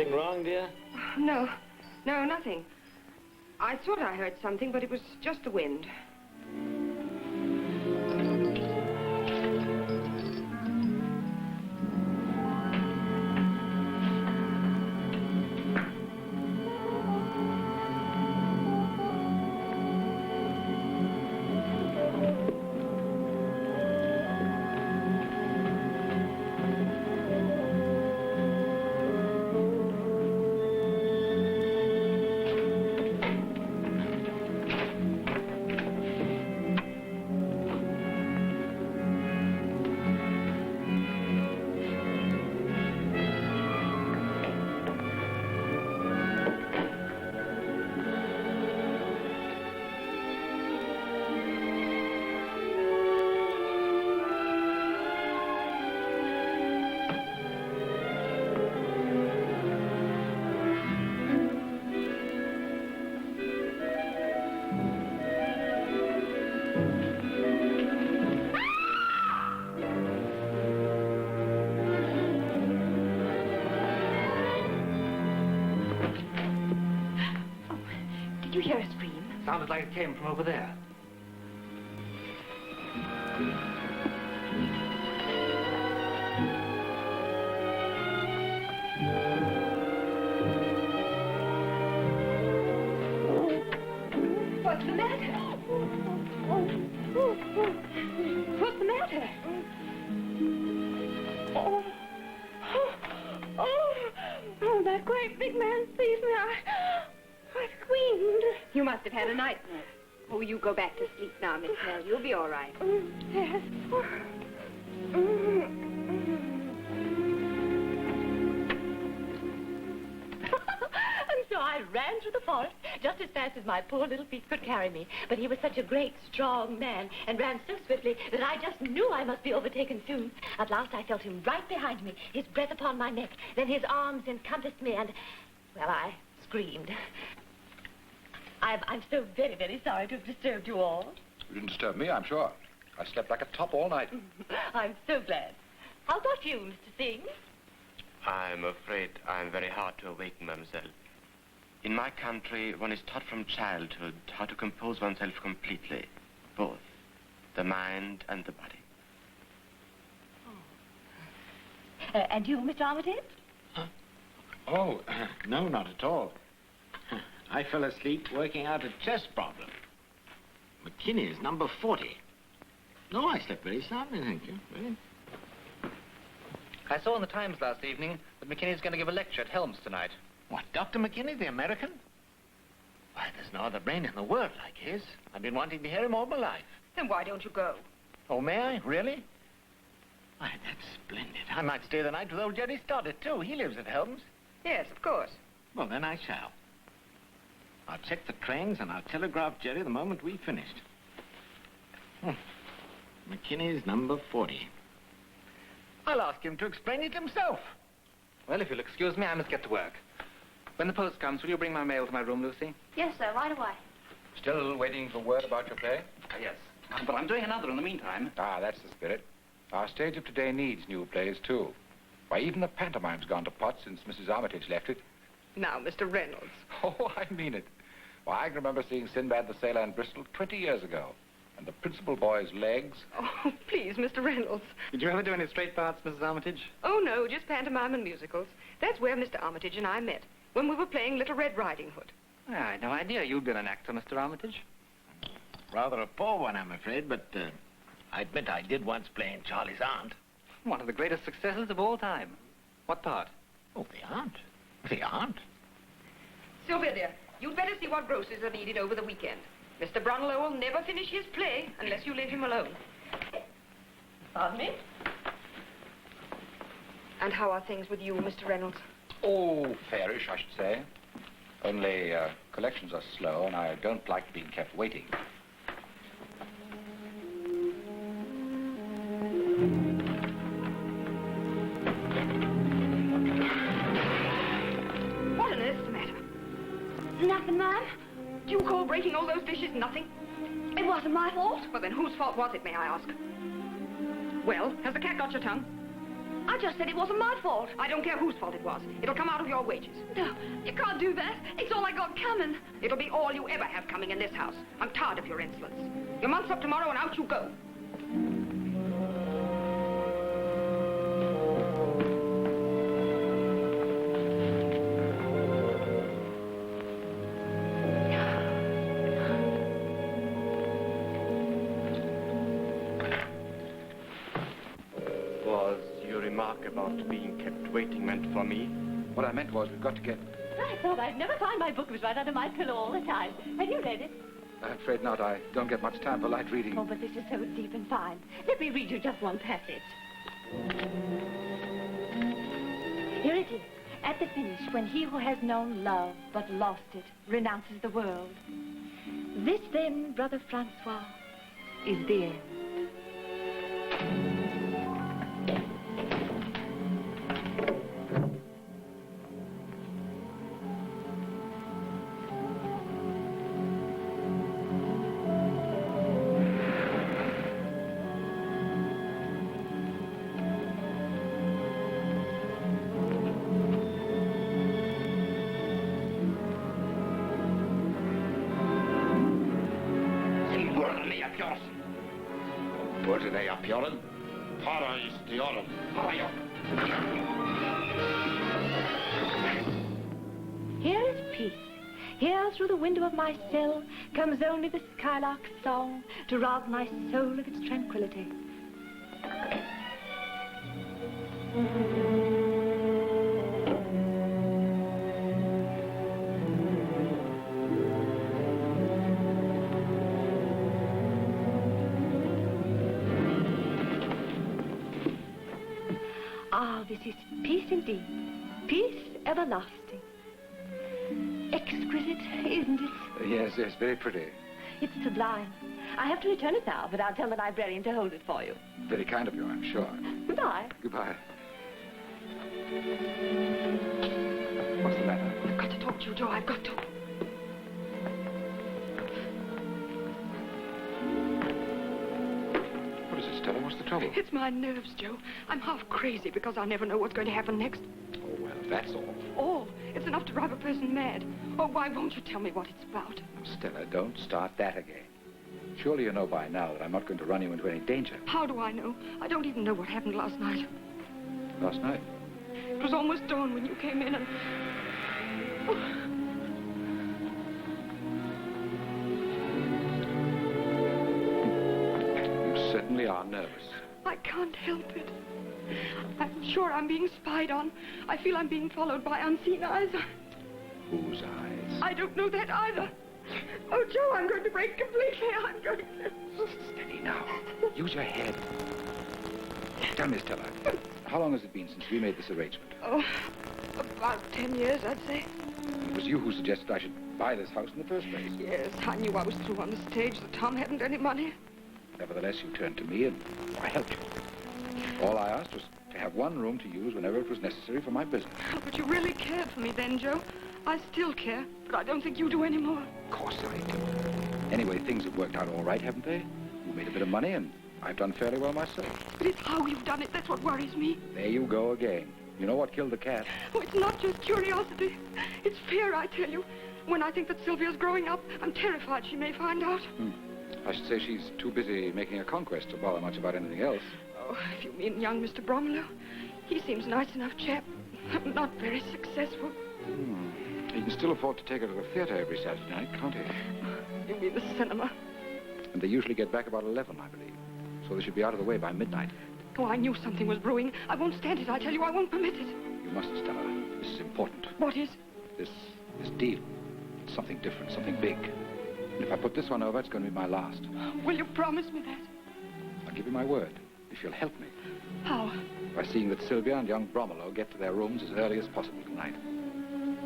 Anything wrong, dear? No, nothing. I thought I heard something, but it was just the wind. Did you hear a scream? Sounded like it came from over there. What's the matter? What's the matter? Oh, that great big man seized me. I screamed. You must have had a nightmare. Oh, you go back to sleep now, Miss Nell. You'll be all right. Yes. And so I ran through the forest just as fast as my poor little feet could carry me. But he was such a great, strong man and ran so swiftly that I just knew I must be overtaken soon. At last I felt him right behind me, his breath upon my neck. Then his arms encompassed me and, well, I screamed. I'm so very, very sorry to have disturbed you all. You didn't disturb me, I'm sure. I slept like a top all night. I'm so glad. How about you, Mr. Singh? I'm afraid I'm very hard to awaken, mademoiselle. In my country, one is taught from childhood how to compose oneself completely, both the mind and the body. Oh. And you, Mr. Armitage? Oh, no, not at all. I fell asleep working out a chess problem. McKinney's number 40. No, I slept very soundly, thank you. Really. I saw in the Times last evening that McKinney's going to give a lecture at Helms tonight. What, Dr. McKinney, the American? Why, there's no other brain in the world like his. I've been wanting to hear him all my life. Then why don't you go? Oh, may I? Really? Why, that's splendid. I might stay the night with old Jerry Stoddard, too. He lives at Helms. Yes, of course. Well, then I shall. I'll check the trains and I'll telegraph Jerry the moment we've finished. McKinney's number 40. I'll ask him to explain it himself. Well, if you'll excuse me, I must get to work. When the post comes, will you bring my mail to my room, Lucy? Yes, sir, right away. Still waiting for word about your play? Yes. But I'm doing another in the meantime. Ah, that's the spirit. Our stage of today needs new plays, too. Why, even the pantomime's gone to pot since Mrs. Armitage left it. Now, Mr. Reynolds. Oh, I mean it. Why, I can remember seeing Sinbad the Sailor in Bristol 20 years ago. And the principal boy's legs. Oh, please, Mr. Reynolds. Did you ever do any straight parts, Mrs. Armitage? Oh, no, just pantomime and musicals. That's where Mr. Armitage and I met, when we were playing Little Red Riding Hood. I had no idea you'd been an actor, Mr. Armitage. Rather a poor one, I'm afraid, but I admit I did once play in Charlie's Aunt. One of the greatest successes of all time. What part? Oh, the aunt. The aunt. Sylvia, dear, you'd better see what groceries are needed over the weekend. Mr. Brunlow will never finish his play unless you leave him alone. Pardon me? And how are things with you, Mr. Reynolds? Oh, fairish, I should say. Only collections are slow, and I don't like being kept waiting. What on earth's the matter? Nothing, ma'am. Do you call breaking all those dishes nothing? It wasn't my fault. Well, then whose fault was it, may I ask? Well, has the cat got your tongue? I just said it wasn't my fault. I don't care whose fault it was. It'll come out of your wages. No, you can't do that. It's all I got coming. It'll be all you ever have coming in this house. I'm tired of your insolence. Your month's up tomorrow and out you go. Was your remark about being kept waiting meant for me? What I meant was we've got to get... I thought I'd never find my book. It was right under my pillow all the time. Have you read it? I'm afraid not. I don't get much time for light reading. Oh, but this is so deep and fine. Let me read you just one passage. Here it is. At the finish, when he who has known love but lost it renounces the world. This then, Brother Francois, is the end. Here is peace. Here through the window of my cell comes only the skylark's song to rob my soul of its tranquility. Ah, this is peace indeed. Peace everlasting. Exquisite, isn't it? Yes, yes, very pretty. It's sublime. I have to return it now, but I'll tell the librarian to hold it for you. Very kind of you, I'm sure. Goodbye. Goodbye. What's the matter? I've got to talk to you, Joe. I've got to. What is it, Stella? What's the trouble? It's my nerves, Joe. I'm half crazy because I never know what's going to happen next. Oh, well, that's all. All? It's enough to drive a person mad. Oh, why won't you tell me what it's about? Stella, don't start that again. Surely you know by now that I'm not going to run you into any danger. How do I know? I don't even know what happened last night. Last night? It was almost dawn when you came in and... Oh. You certainly are nervous. I can't help it. I'm sure I'm being spied on. I feel I'm being followed by unseen eyes. Whose eyes? I don't know that either. Oh, Joe, I'm going to break completely. I'm going to... Steady now. Use your head. Tell me, Stella, how long has it been since we made this arrangement? Oh, about 10 years, I'd say. It was you who suggested I should buy this house in the first place. Yes, I knew I was through on the stage, that Tom hadn't any money. Nevertheless, you turned to me and I helped you. All I asked was to have one room to use whenever it was necessary for my business. Oh, but you really cared for me then, Joe. I still care, but I don't think you do anymore. Of course I do. Anyway, things have worked out all right, haven't they? You made a bit of money and I've done fairly well myself. But it's how you've done it that's what worries me. There you go again. You know what killed the cat? Oh, it's not just curiosity. It's fear, I tell you. When I think that Sylvia's growing up, I'm terrified she may find out. I should say she's too busy making a conquest to bother much about anything else. Oh, if you mean young Mr. Bromlow, he seems a nice enough chap. Not very successful. He can still afford to take her to the theater every Saturday night, can't he? You mean the cinema? And they usually get back about 11, I believe. So they should be out of the way by midnight. Oh, I knew something was brewing. I won't stand it. I tell you, I won't permit it. You must, Stella. This is important. What is? This deal. It's something different, something big. And if I put this one over, it's going to be my last. Will you promise me that? I'll give you my word, if you'll help me. How? By seeing that Sylvia and young Bromlow get to their rooms as early as possible tonight.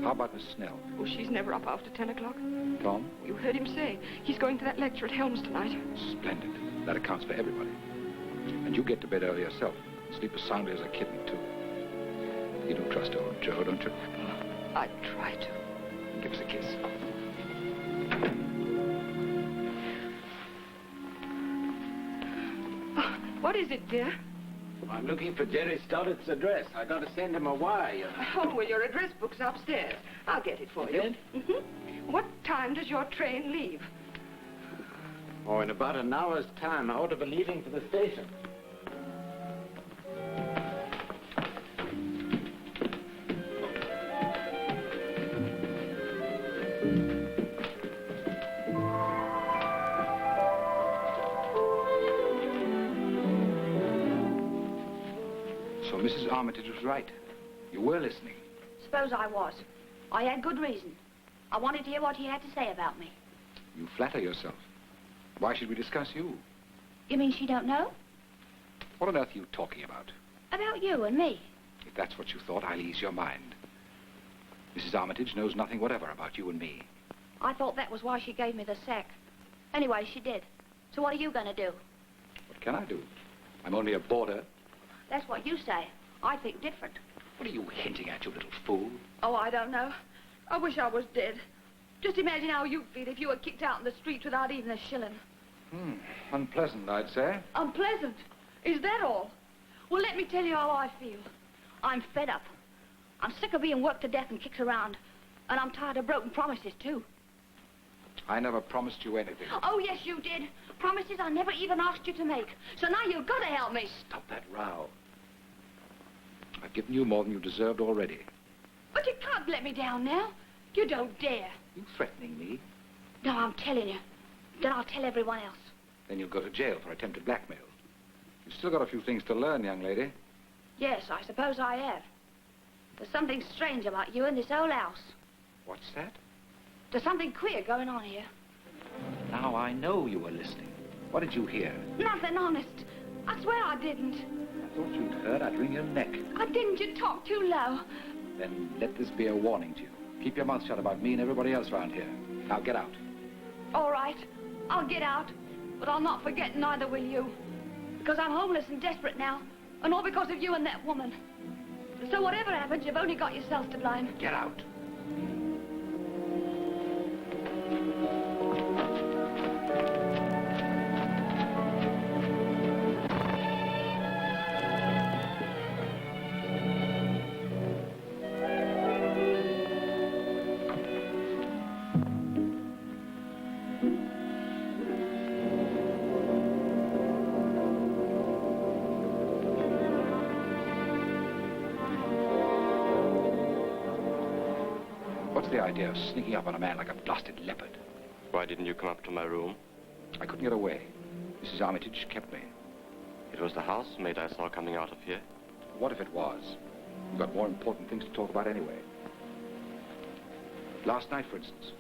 How about Miss Snell? Oh, she's never up after 10 o'clock. Tom? You heard him say. He's going to that lecture at Helms tonight. Splendid. That accounts for everybody. And you get to bed early yourself. Sleep as soundly as a kitten, too. You do trust old Joe, don't you? I try to. Give us a kiss. Oh, what is it, dear? I'm looking for Jerry Stollett's address. I got to send him a wire, you know. Oh, well, your address book's upstairs. I'll get it for you. Did? Mm-hmm. What time does your train leave? Oh, in about an hour's time. I ought to be leaving for the station. So Mrs. Armitage was right. You were listening. Suppose I was. I had good reason. I wanted to hear what he had to say about me. You flatter yourself. Why should we discuss you? You mean she don't know? What on earth are you talking about? About you and me. If that's what you thought, I'll ease your mind. Mrs. Armitage knows nothing whatever about you and me. I thought that was why she gave me the sack. Anyway, she did. So what are you going to do? What can I do? I'm only a boarder. That's what you say. I think different. What are you hinting at, you little fool? Oh, I don't know. I wish I was dead. Just imagine how you'd feel if you were kicked out in the street without even a shilling. Unpleasant, I'd say. Unpleasant? Is that all? Well, let me tell you how I feel. I'm fed up. I'm sick of being worked to death and kicked around. And I'm tired of broken promises, too. I never promised you anything. Oh, yes, you did. Promises I never even asked you to make. So now you've got to help me. Stop that row. I've given you more than you deserved already. But you can't let me down now. You don't dare. You threatening me? No, I'm telling you. Then I'll tell everyone else. Then you'll go to jail for attempted blackmail. You've still got a few things to learn, young lady. Yes, I suppose I have. There's something strange about you in this old house. What's that? There's something queer going on here. Now I know you were listening. What did you hear? Nothing, honest. I swear I didn't. I thought you'd heard. I'd wring your neck. I didn't. You talk too low. Then let this be a warning to you. Keep your mouth shut about me and everybody else around here. Now get out. All right. I'll get out. But I'll not forget, neither will you. Because I'm homeless and desperate now. And all because of you and that woman. So whatever happens, you've only got yourself to blame. Get out. What's the idea of sneaking up on a man like a blasted leopard? Why didn't you come up to my room? I couldn't get away. Mrs. Armitage kept me. It was the housemaid I saw coming out of here. What if it was? We've got more important things to talk about anyway. Last night, for instance.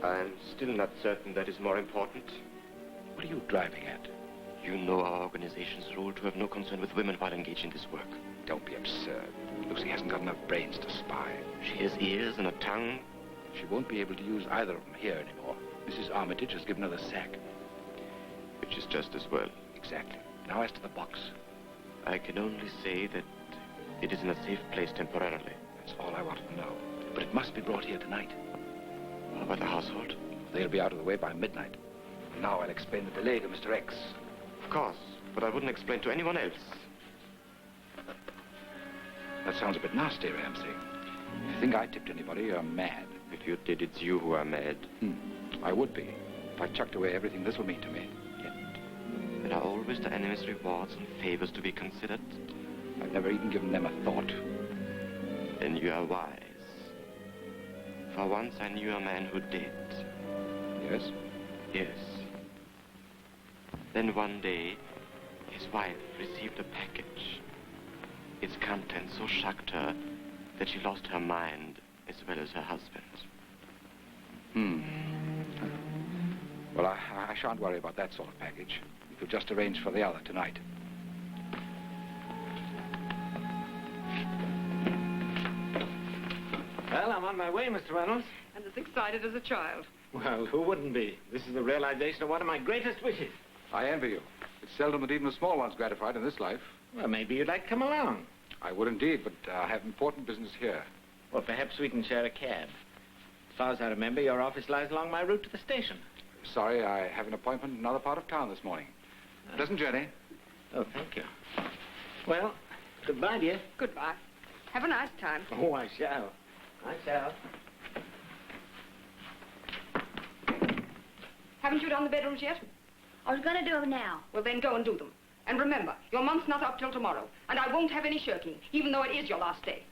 I'm still not certain that is more important. What are you driving at? You know our organization's rule to have no concern with women while engaged in this work. Don't be absurd. Lucy hasn't got enough brains to spy. She has ears and a tongue. She won't be able to use either of them here anymore. Mrs. Armitage has given her the sack. Which is just as well. Exactly. Now as to the box. I can only say that it is in a safe place temporarily. That's all I wanted to know. But it must be brought here tonight. How about the household? They'll be out of the way by midnight. Now I'll explain the delay to Mr. X. Of course, but I wouldn't explain to anyone else. That sounds a bit nasty, Ramsey. If you think I tipped anybody, you're mad. If you did, it's you who are mad. I would be. If I chucked away everything this will mean to me. Yet, there are always the enemy's rewards and favors to be considered. I've never even given them a thought. Then you are wise. For once I knew a man who did. Yes? Yes. Then one day, his wife received a package. Its contents so shocked her that she lost her mind as well as her husband. Well, I shan't worry about that sort of package. We could just arrange for the other tonight. Well, I'm on my way, Mr. Reynolds. And as excited as a child. Well, who wouldn't be? This is the realization of one of my greatest wishes. I envy you. It's seldom that even the small one's gratified in this life. Well, maybe you'd like to come along. I would indeed, but I have important business here. Well, perhaps we can share a cab. As far as I remember, your office lies along my route to the station. Sorry, I have an appointment in another part of town this morning. Pleasant journey. Oh, thank you. Well, goodbye, dear. Goodbye. Have a nice time. Oh, I shall. I shall. Haven't you done the bedrooms yet? I was going to do them now. Well, then go and do them. And remember, your month's not up till tomorrow, and I won't have any shirking, even though it is your last day.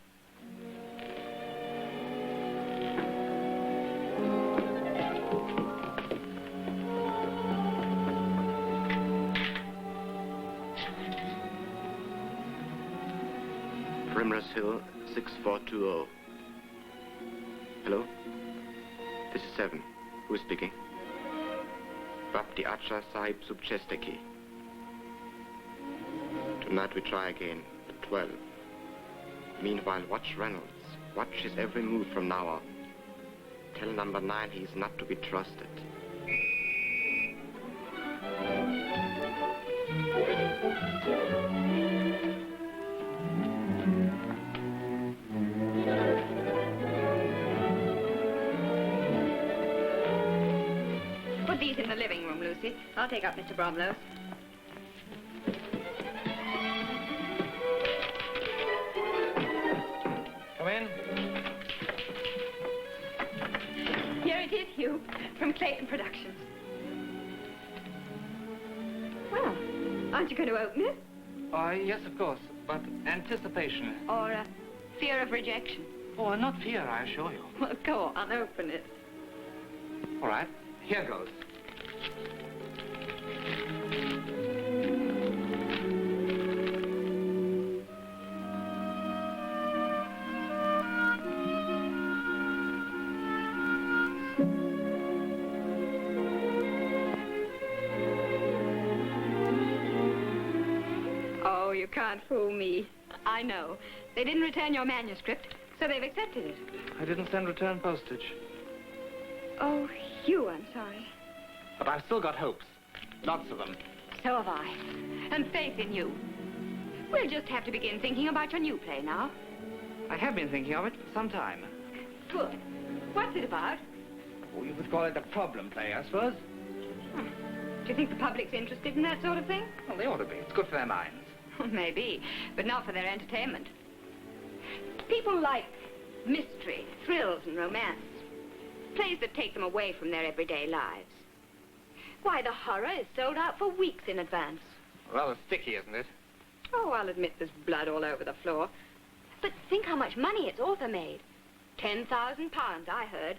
Primrose Hill, 6420. Hello? This is 7. Who is speaking? Bapti Acha Sahib Subchesteki. Tonight we try again, at 12. Meanwhile, watch Reynolds. Watch his every move from now on. Tell number 9 he is not to be trusted. Put these in the living room, Lucy. I'll take up Mr. Bromlow's. Come in. Here it is, Hugh, from Clayton Productions. Well, aren't you going to open it? Yes, of course, but anticipation. Or fear of rejection? Oh, not fear, I assure you. Well, go on, open it. All right, here goes. Oh, you can't fool me. I know. They didn't return your manuscript, so they've accepted it. I didn't send return postage. Oh, Hugh, I'm sorry. But I've still got hopes. Lots of them. So have I. And faith in you. We'll just have to begin thinking about your new play now. I have been thinking of it for some time. Good. What's it about? Oh, you would call it a problem play, I suppose. Do you think the public's interested in that sort of thing? Well, they ought to be. It's good for their minds. Maybe, but not for their entertainment. People like mystery, thrills, and romance. Plays that take them away from their everyday lives. Why, the horror is sold out for weeks in advance. Rather sticky, isn't it? Oh, I'll admit there's blood all over the floor. But think how much money its author made. £10,000, I heard.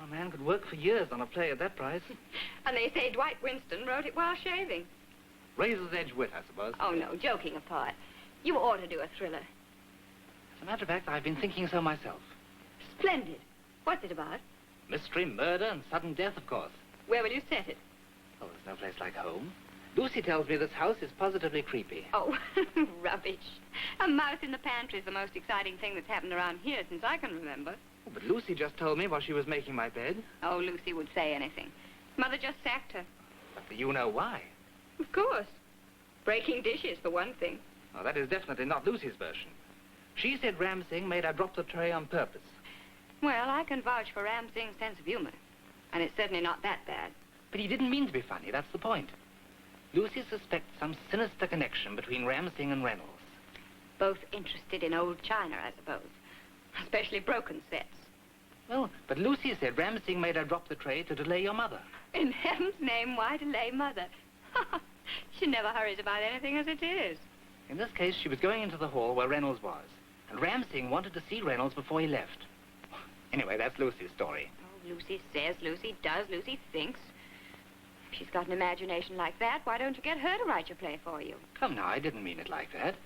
Oh, a man could work for years on a play at that price. And they say Dwight Winston wrote it while shaving. Razor's edge wit, I suppose. Oh, no, joking apart. You ought to do a thriller. As a matter of fact, I've been thinking so myself. Splendid. What's it about? Mystery, murder, and sudden death, of course. Where will you set it? Oh, there's no place like home. Lucy tells me this house is positively creepy. Oh, rubbish. A mouse in the pantry is the most exciting thing that's happened around here since I can remember. Oh, but Lucy just told me while she was making my bed. Oh, Lucy would say anything. Mother just sacked her. But you know why. Of course. Breaking dishes, for one thing. Oh, that is definitely not Lucy's version. She said Ram Singh made her drop the tray on purpose. Well, I can vouch for Ram Singh's sense of humor. And it's certainly not that bad. But he didn't mean to be funny, that's the point. Lucy suspects some sinister connection between Ram Singh and Reynolds. Both interested in old china, I suppose. Especially broken sets. Well, but Lucy said Ram Singh made her drop the tray to delay your mother. In heaven's name, why delay Mother? She never hurries about anything as it is. In this case, she was going into the hall where Reynolds was. And Ram Singh wanted to see Reynolds before he left. Anyway, that's Lucy's story. Oh, Lucy says, Lucy does, Lucy thinks. If she's got an imagination like that, why don't you get her to write your play for you? Come now, I didn't mean it like that.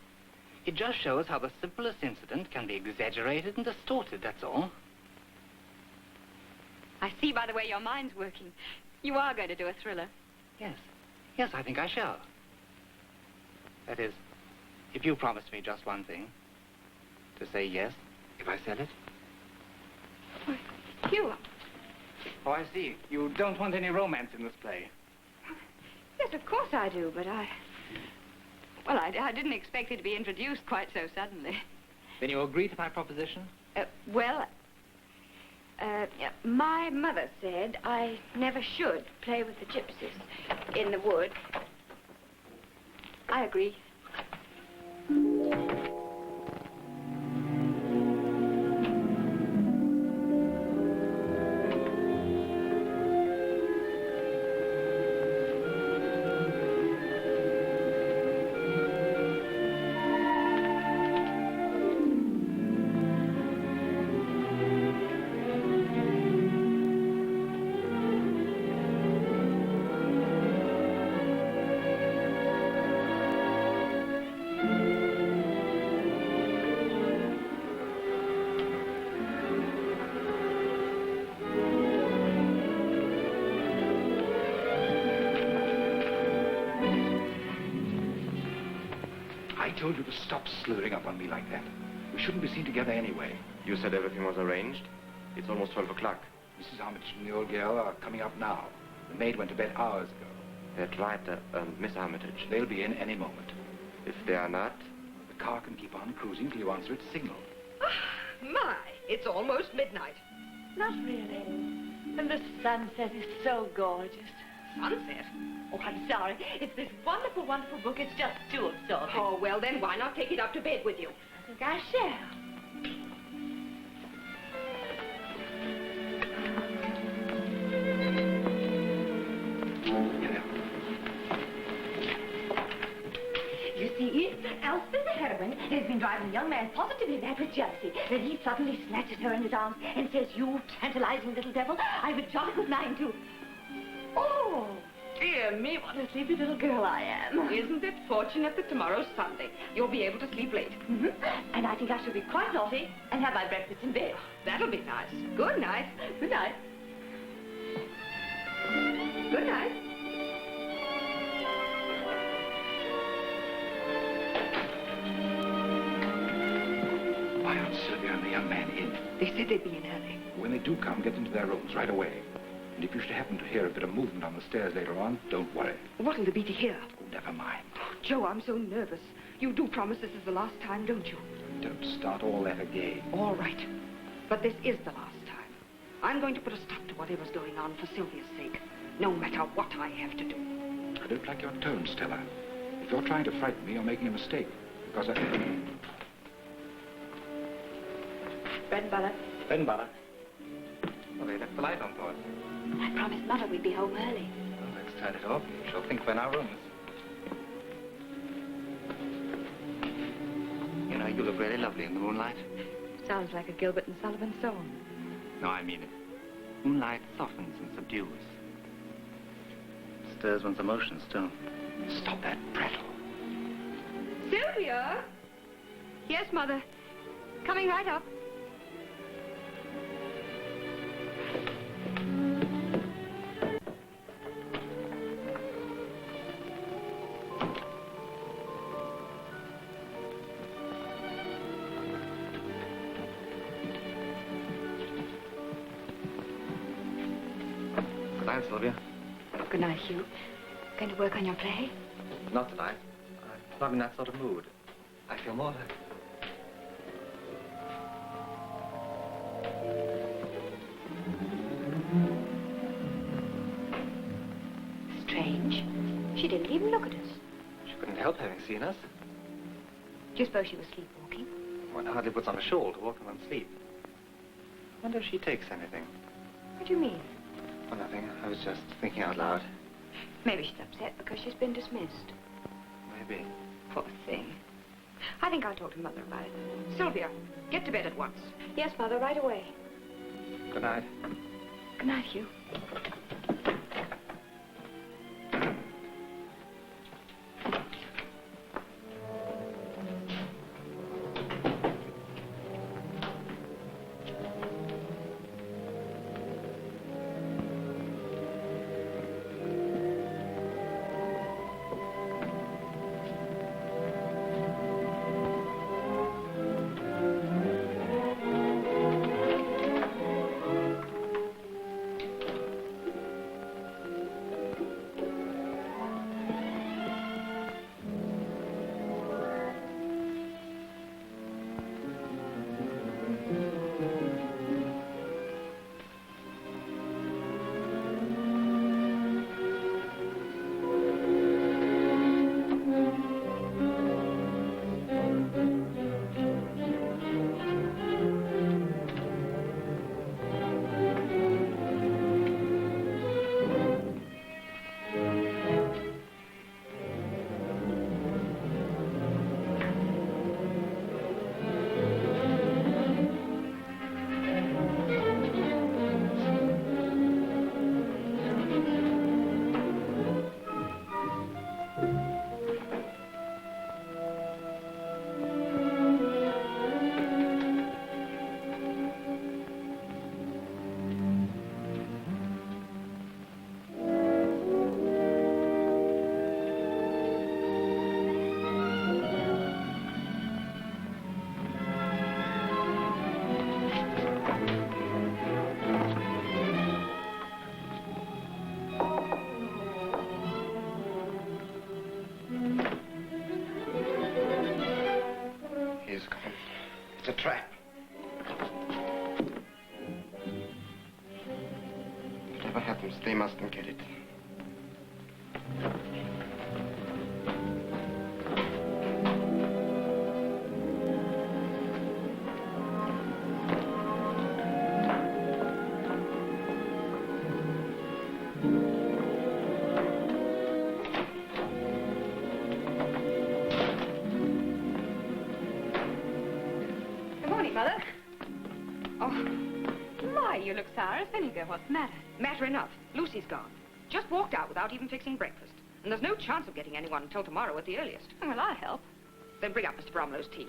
It just shows how the simplest incident can be exaggerated and distorted, that's all. I see by the way your mind's working. You are going to do a thriller. Yes. Yes, I think I shall. That is, if you promise me just one thing. To say yes, if I sell it. You? Oh, I see. You don't want any romance in this play. Yes, of course I do, but well, I didn't expect it to be introduced quite so suddenly. Then you agree to my proposition? My mother said I never should play with the gypsies in the wood. I agree. told you to stop slurring up on me like that. We shouldn't be seen together anyway. You said everything was arranged. It's almost 12 o'clock. Mrs. Armitage and the old girl are coming up now. The maid went to bed hours ago. That's right, Miss Armitage. They'll be in any moment. If they are not... The car can keep on cruising till you answer its signal. My, it's almost midnight. Not really. And the sunset is so gorgeous. Sunset? Oh, I'm sorry. It's this wonderful, wonderful book. It's just too absorbing. Oh, well, then why not take it up to bed with you? I think I shall. You see, Elspeth the heroine has been driving the young man positively mad with jealousy. Then he suddenly snatches her in his arms and says, "You tantalizing little devil, I've a jolly good mind to..." Oh, dear me, what a sleepy little girl I am. Isn't it fortunate that tomorrow's Sunday? You'll be able to sleep late. Mm-hmm. And I think I shall be quite naughty and have my breakfast in bed. That'll be nice. Good night. Good night. Good night. Why aren't Sylvia and the young man in? They said they'd be in early. When they do come, get into their rooms right away. And if you should happen to hear a bit of movement on the stairs later on, don't worry. What'll there be to hear? Oh, never mind. Joe, I'm so nervous. You do promise this is the last time, don't you? Don't start all that again. All right. But this is the last time. I'm going to put a stop to whatever's going on for Sylvia's sake, no matter what I have to do. I don't like your tone, Stella. If you're trying to frighten me, you're making a mistake. Because I... Bread and butter. Bread and butter. Well, they left the light on for us. I promised Mother we'd be home early. Well, let's turn it off. She'll think we're in our rooms. You know, you look really lovely in the moonlight. Sounds like a Gilbert and Sullivan song. No, I mean it. Moonlight softens and subdues. Stirs one's emotions, too. Stop that prattle. Sylvia? Yes, Mother. Coming right up. Good night, Sylvia. Good night, Hugh. Going to work on your play? Not tonight. I'm not in that sort of mood. I feel more like... Strange. She didn't even look at us. She couldn't help having seen us. Do you suppose she was sleepwalking? One hardly puts on a shawl to walk in one's sleep. I wonder if she takes anything. What do you mean? Oh, nothing. I was just thinking out loud. Maybe she's upset because she's been dismissed. Maybe. Poor thing. I think I'll talk to Mother about it. Sylvia, get to bed at once. Yes, Mother, right away. Good night. Good night, Hugh. this coffin. It's a trap. Whatever happens, they mustn't get it. What's the matter? Matter enough. Lucy's gone. Just walked out without even fixing breakfast. And there's no chance of getting anyone until tomorrow at the earliest. Well, I'll help. Then bring up Mr. Bromlow's tea.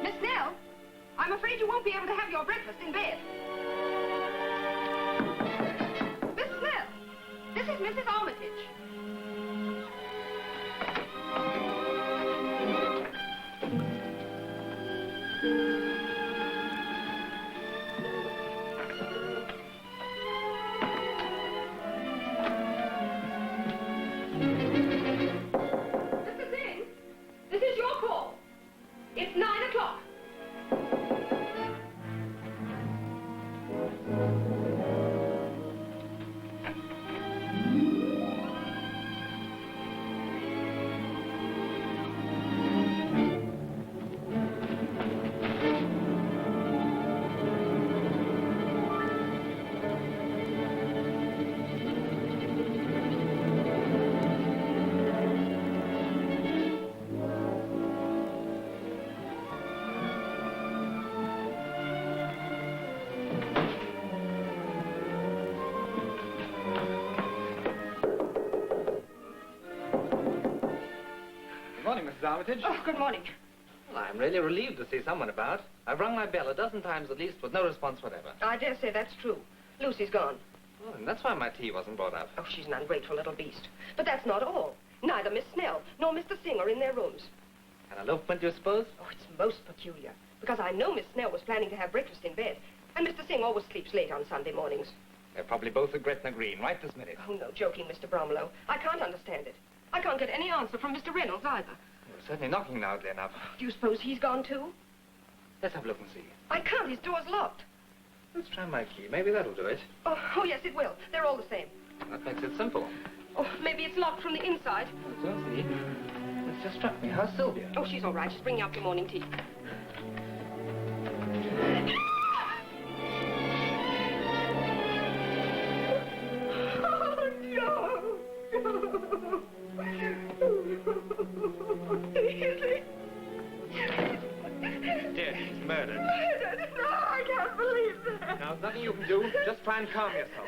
Miss Snell, I'm afraid you won't be able to have your breakfast in bed. This is Mrs. Armitage. Mr. Singh, this is your call. It's 9 o'clock. Armitage. Oh, good morning. Well, I'm really relieved to see someone about. I've rung my bell a dozen times at least with no response whatever. I dare say that's true. Lucy's gone. Oh, and that's why my tea wasn't brought up. Oh, she's an ungrateful little beast. But that's not all. Neither Miss Snell nor Mr. Singh are in their rooms. An elopement, you suppose? Oh, it's most peculiar. Because I know Miss Snell was planning to have breakfast in bed. And Mr. Singh always sleeps late on Sunday mornings. They're probably both at Gretna Green right this minute. Oh, no, joking, Mr. Bromlow. I can't understand it. I can't get any answer from Mr. Reynolds either. We're certainly knocking loudly enough. Do you suppose he's gone too? Let's have a look and see. I can't. His door's locked. Let's try my key. Maybe that'll do it. Oh, yes, it will. They're all the same. That makes it simple. Oh, maybe it's locked from the inside. Let's see. It's just struck me. How's Sylvia? Oh, she's all right. She's bringing up your morning tea. Dear, he's murdered. Murdered? No, I can't believe that. Now, there's nothing you can do. Just try and calm yourself.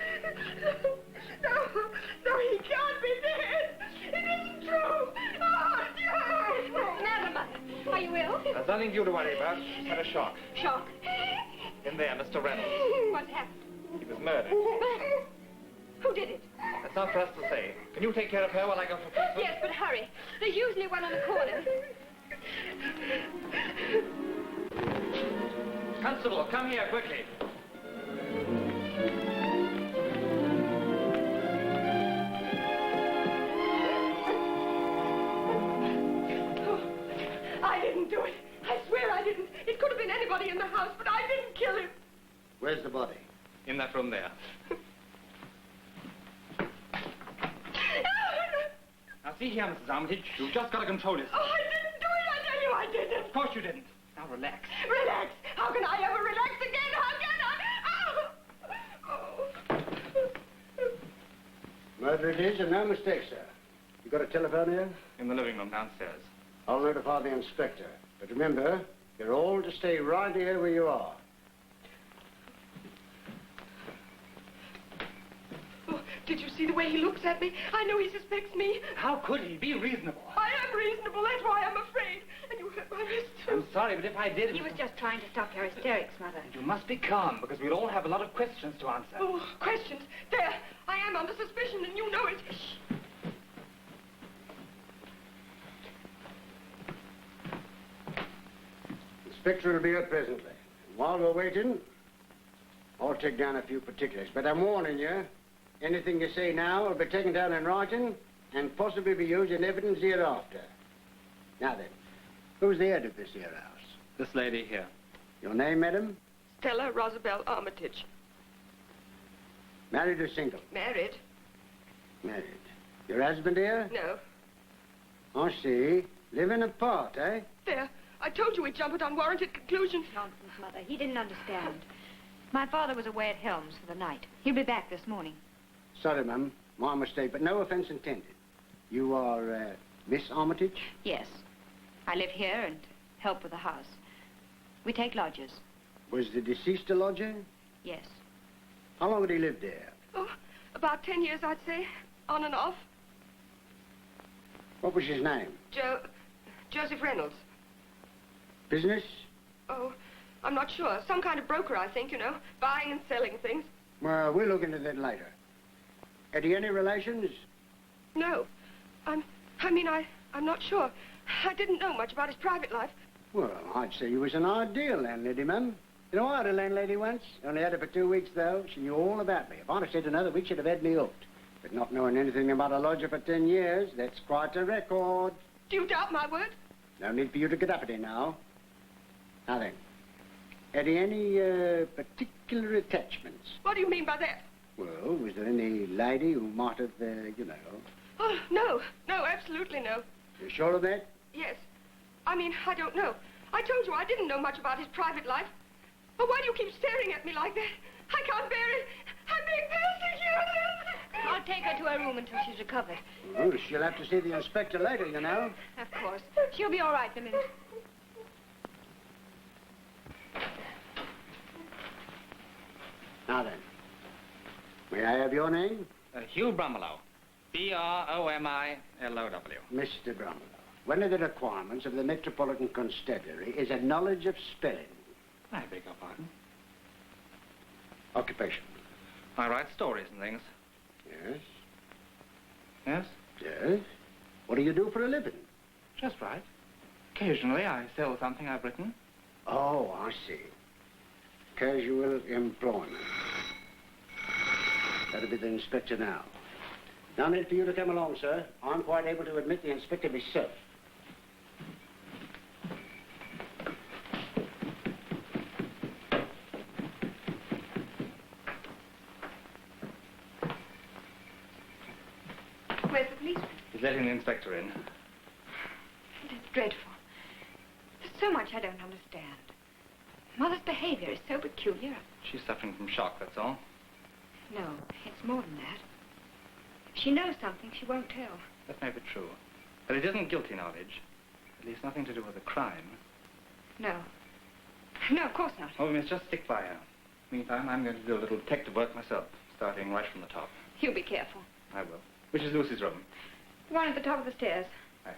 No, he can't be dead. It isn't true. Oh, no. Madam, are you ill? There's nothing you to worry about. He's had a shock. Shock. In there, Mr. Reynolds. What's happened? He was murdered. Who did it? That's not for us to say. Can you take care of her while I go for breakfast? Yes, but hurry. There's usually one on the corner. Constable, come here quickly. I didn't do it. I swear I didn't. It could have been anybody in the house, but I didn't kill him. Where's the body? In that room there. Now, see here, Mrs. Armitage. You've just got to control yourself. Oh, I didn't do it. I tell you I didn't. Of course you didn't. Now, relax. Relax. How can I ever relax again? How can I? Oh. Murder it is, and no mistake, sir. You got a telephone here? In the living room downstairs. I'll notify the inspector. But remember, you're all to stay right here where you are. Oh, did you see the way he looks at me? I know he suspects me. How could he? Be reasonable. I am reasonable. That's why I'm afraid. And you hurt my wrist, too. I'm sorry, but if I did... He was just trying to stop your hysterics, Mother. You must be calm, because we'll all have a lot of questions to answer. Oh, questions. There. I am under suspicion, and you know it. Shh. Inspector will be here presently. while we're waiting, I'll take down a few particulars. But I'm warning you, anything you say now will be taken down in writing and possibly be used in evidence hereafter. Now then, who's the head of this here house? This lady here. Your name, madam? Stella Rosabelle Armitage. Married or single? Married? Married. Your husband here? No. I see. Living apart, eh? There. I told you we'd jump at unwarranted conclusions. Nonsense, Mother. He didn't understand. My father was away at Helms for the night. He'll be back this morning. Sorry, ma'am. My mistake, but no offense intended. You are, Miss Armitage? Yes. I live here and help with the house. We take lodgers. Was the deceased a lodger? Yes. How long had he lived there? Oh, about 10 years, I'd say. On and off. What was his name? Joseph Reynolds. Business? Oh, I'm not sure. Some kind of broker, I think, you know. Buying and selling things. Well, we'll look into that later. Had he any relations? No. I'm not sure. I didn't know much about his private life. Well, I'd say he was an ideal landlady, ma'am. You know, I had a landlady once. Only had her for 2 weeks, though. She knew all about me. If I'd have stayed another week, she'd have had me hooked. But not knowing anything about a lodger for 10 years, that's quite a record. Do you doubt my word? No need for you to get uppity now. Now then, had he any particular attachments? What do you mean by that? Well, was there any lady who might have, you know... Oh, no. No, absolutely no. You sure of that? Yes. I don't know. I told you I didn't know much about his private life. But why do you keep staring at me like that? I can't bear it. I'm being persecuted. I'll take her to her room until she's recovered. Oh, she'll have to see the inspector later, you know. Of course. She'll be all right in a minute. Now then, may I have your name? Hugh Bromelow. B-R-O-M-I-L-O-W. Mr. Bromelow. One of the requirements of the Metropolitan Constabulary is a knowledge of spelling. I beg your pardon? Occupation. I write stories and things. Yes? Yes? Yes? What do you do for a living? Just right. Occasionally I sell something I've written. Oh, I see. Casual employment. That'll be the inspector now. No need for you to come along, sir. I'm quite able to admit the inspector myself. Where's the policeman? He's letting the inspector in. It's dreadful. There's so much I don't understand. Mother's behavior is so peculiar. She's suffering from shock, that's all. No, it's more than that. If she knows something, she won't tell. That may be true. But it isn't guilty knowledge. At least nothing to do with a crime. No. No, of course not. Oh, we must just stick by her. Meantime, I'm going to do a little detective work myself, starting right from the top. You be careful. I will. Which is Lucy's room? The one at the top of the stairs. Right.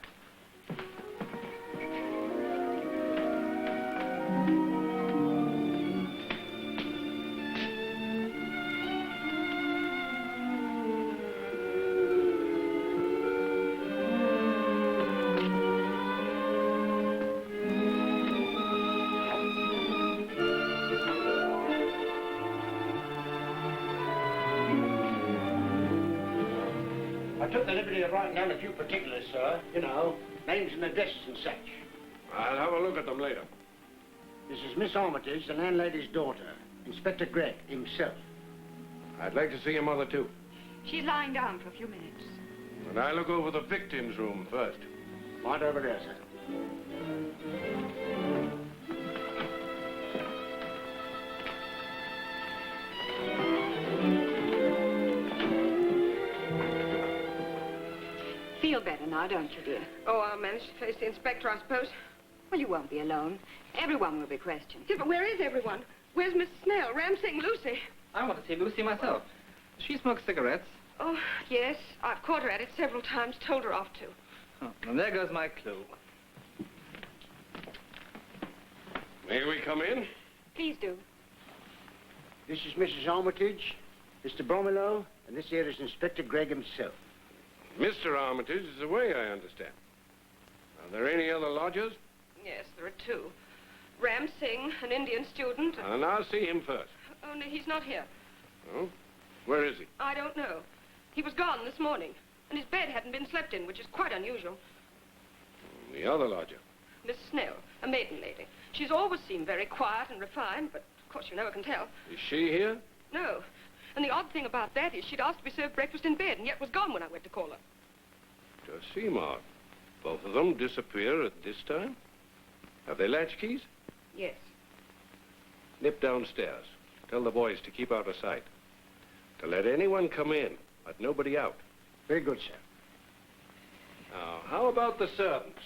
I took the liberty of writing down a few particulars, sir. You know, names and addresses and such. I'll have a look at them later. This is Miss Armitage, the landlady's daughter. Inspector Gregg himself. I'd like to see your mother, too. She's lying down for a few minutes. And I'll look over the victim's room first. Right over there, sir. Feel better now, don't you, dear? Oh, I'll manage to face the inspector, I suppose. Well, you won't be alone. Everyone will be questioned. Yeah, but where is everyone? Where's Miss Snell, Ramsing, Lucy? I want to see Lucy myself. She smokes cigarettes. Oh, yes. I've caught her at it several times, told her off to. Oh, and there goes my clue. May we come in? Please do. This is Mrs. Armitage, Mr. Bromelow, and this here is Inspector Gregg himself. Mr. Armitage is away, I understand. Are there any other lodgers? Yes, there are two. Ram Singh, an Indian student. And I'll see him first. Only he's not here. Oh? Where is he? I don't know. He was gone this morning, and his bed hadn't been slept in, which is quite unusual. The other lodger. Miss Snell, a maiden lady. She's always seemed very quiet and refined, but of course you never can tell. Is she here? No. And the odd thing about that is she'd asked to be served breakfast in bed, and yet was gone when I went to call her. Does seem odd. Both of them disappear at this time? Have they latchkeys? Yes. Nip downstairs. Tell the boys to keep out of sight. To let anyone come in, but nobody out. Very good, sir. Now, how about the servants?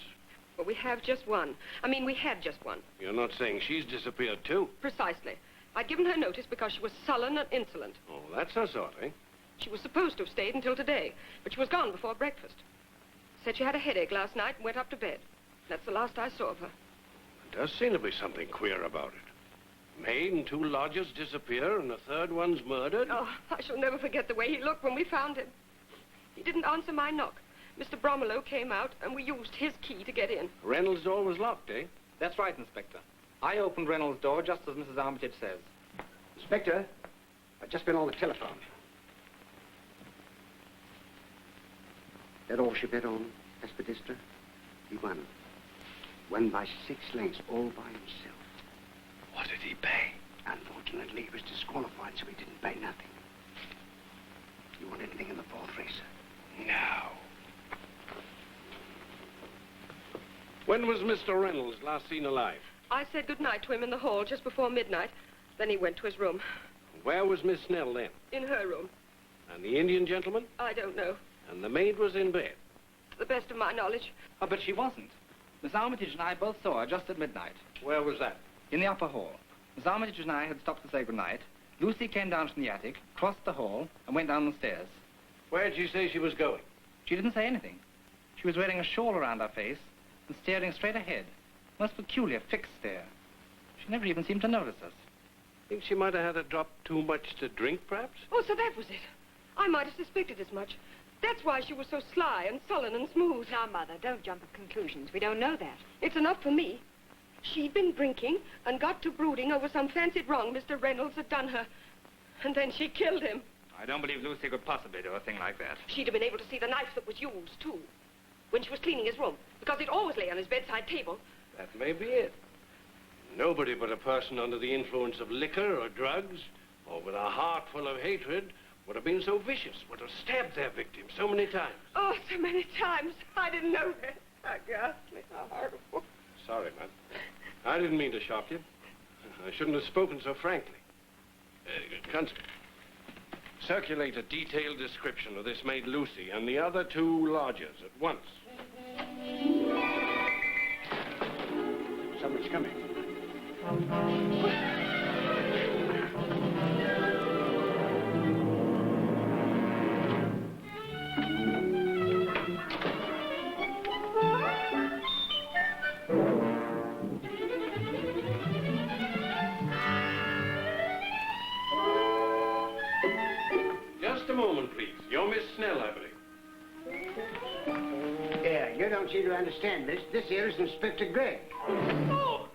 Well, we have just one. We had just one. You're not saying she's disappeared, too? Precisely. I'd given her notice because she was sullen and insolent. Oh, that's her sort, eh? She was supposed to have stayed until today, but she was gone before breakfast. Said she had a headache last night and went up to bed. That's the last I saw of her. There does seem to be something queer about it. Maid and two lodgers disappear, and the third one's murdered? Oh, I shall never forget the way he looked when we found him. He didn't answer my knock. Mr. Bromelow came out, and we used his key to get in. Reynolds' door was locked, eh? That's right, Inspector. I opened Reynolds' door just as Mrs. Armitage says. Inspector, I've just been on the telephone. That all she bet on, Aspidistra? He won. Won by 6 lengths, all by himself. What did he pay? Unfortunately, he was disqualified, so he didn't pay nothing. You want anything in the 4th race, sir? No. When was Mr. Reynolds last seen alive? I said goodnight to him in the hall just before midnight. Then he went to his room. Where was Miss Snell then? In her room. And the Indian gentleman? I don't know. And the maid was in bed? To the best of my knowledge. Oh, but she wasn't. Miss Armitage and I both saw her just at midnight. Where was that? In the upper hall. Miss Armitage and I had stopped to say goodnight. Lucy came down from the attic, crossed the hall, and went down the stairs. Where did she say she was going? She didn't say anything. She was wearing a shawl around her face and staring straight ahead. Most peculiar, fixed stare. She never even seemed to notice us. Think she might have had a drop too much to drink, perhaps? Oh, so that was it. I might have suspected as much. That's why she was so sly and sullen and smooth. Now, Mother, don't jump at conclusions. We don't know that. It's enough for me. She'd been drinking and got to brooding over some fancied wrong Mr. Reynolds had done her. And then she killed him. I don't believe Lucy could possibly do a thing like that. She'd have been able to see the knife that was used, too, when she was cleaning his room, because it always lay on his bedside table. That may be it. Nobody but a person under the influence of liquor or drugs, or with a heart full of hatred, would have been so vicious, would have stabbed their victim so many times. Oh, so many times. I didn't know that. How ghastly, how horrible. Sorry, man. I didn't mean to shock you. I shouldn't have spoken so frankly. Constable, circulate a detailed description of this maid Lucy and the other 2 lodgers at once. Someone's coming. Just a moment, please. You're Miss Snell, I believe. Yeah, you don't seem to understand this. This here is Inspector Gregg. Oh!